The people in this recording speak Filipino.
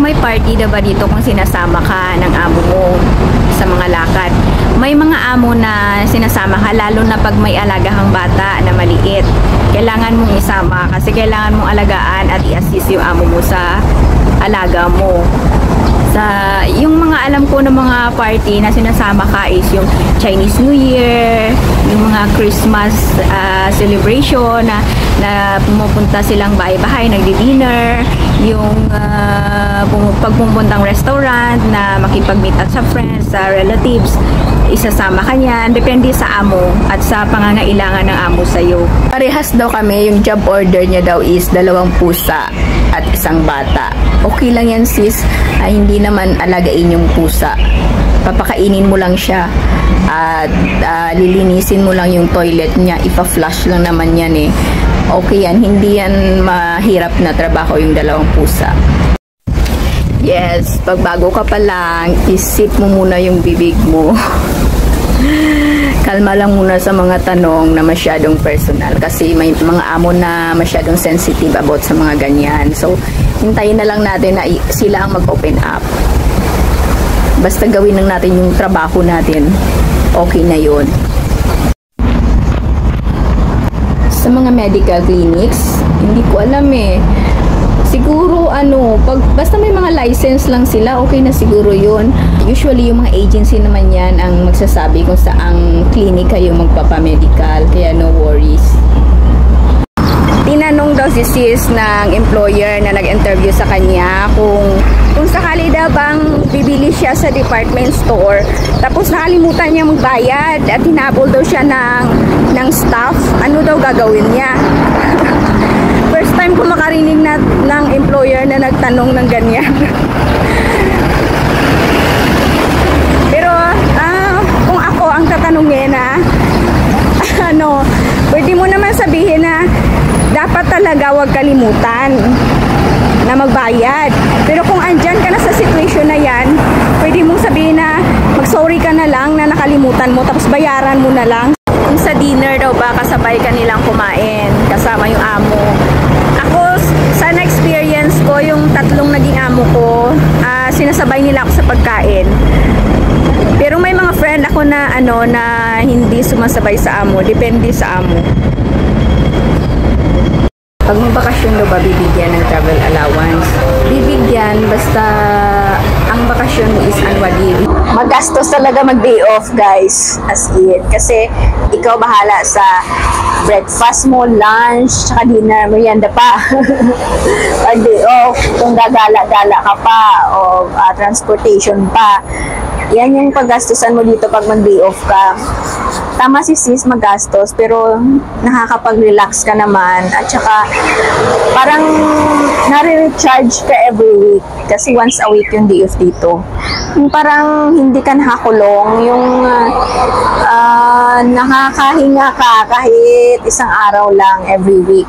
May party na ba dito kung sinasama ka ng amo mo sa mga lakad? May mga amo na sinasama ka, lalo na pag may alaga kang bata na maliit. Kailangan mong isama kasi kailangan mong alagaan at i-assist yung amo mo sa alaga mo. Yung mga alam ko ng mga party na sinasama ka is yung Chinese New Year, yung mga Christmas celebration na pumupunta silang bahay-bahay, nagdi-dinner, yung pagpupuntang restaurant na makipag-meet up sa friends, sa relatives, isasama ka niyan. Depende sa amo at sa pangangailangan ng amo sa'yo. Parehas daw kami, yung job order niya daw is 2 pusa at 1 bata. Okay lang yan sis, hindi naman alagain yung pusa. Papakainin mo lang siya at lilinisin mo lang yung toilet niya, ipa-flush lang naman yan eh. Okay yan, hindi yan mahirap na trabaho yung 2 pusa. Yes, pag bago ka pa lang, isip mo muna yung bibig mo. Kalma lang muna sa mga tanong na masyadong personal kasi may mga amo na masyadong sensitive about sa mga ganyan. So, hintayin na lang natin na sila ang mag-open up. Basta gawin lang natin yung trabaho natin, okay na yun. Sa mga medical clinics, hindi ko alam eh. Siguro basta may mga license lang sila, okay na siguro yun. Usually yung mga agency naman yan ang magsasabi kung saang clinic kayo magpapamedical, kaya no worries. Tinanong daw si sis ng employer na nag-interview sa kanya kung sakali daw bang bibili siya sa department store tapos nakalimutan niya magbayad at hinabol daw siya ng staff, ano daw gagawin niya? First time ko makarinig ng employer na nagtanong ng ganyan. Pero kung ako ang tatanungin pwede mo naman sabihin na dapat talaga wag kalimutan na magbayad. Pero kung andyan ka na sa situation na yan, pwede mong sabihin na mag-sorry ka na lang na nakalimutan mo tapos bayaran mo na lang. Kung sa dinner daw ba kasabay ka nilang kumain kasama yung amo. Ako, sa na-experience ko, yung 3 naging amo ko, sinasabay nila ako sa pagkain. Pero may mga friend ako na hindi sumasabay sa amo, depende sa amo. Pag may bakasyon daw ba bibigyan ng travel allowance? Bibigyan basta ang bakasyon mo is annual leave. Magastos talaga mag-day off guys, as in. Kasi ikaw bahala sa breakfast mo, lunch, tsaka dinner, merienda pa. Pag day off, kung gagala-gala ka pa o transportation pa, yan yung paggastusan mo dito pag mag-day off ka. Tama si sis, magastos, pero nakakapag-relax ka naman at saka parang nare-recharge ka every week kasi once a week yung day off dito. Parang hindi ka nakakulong, yung nakakahinga ka kahit 1 araw lang every week.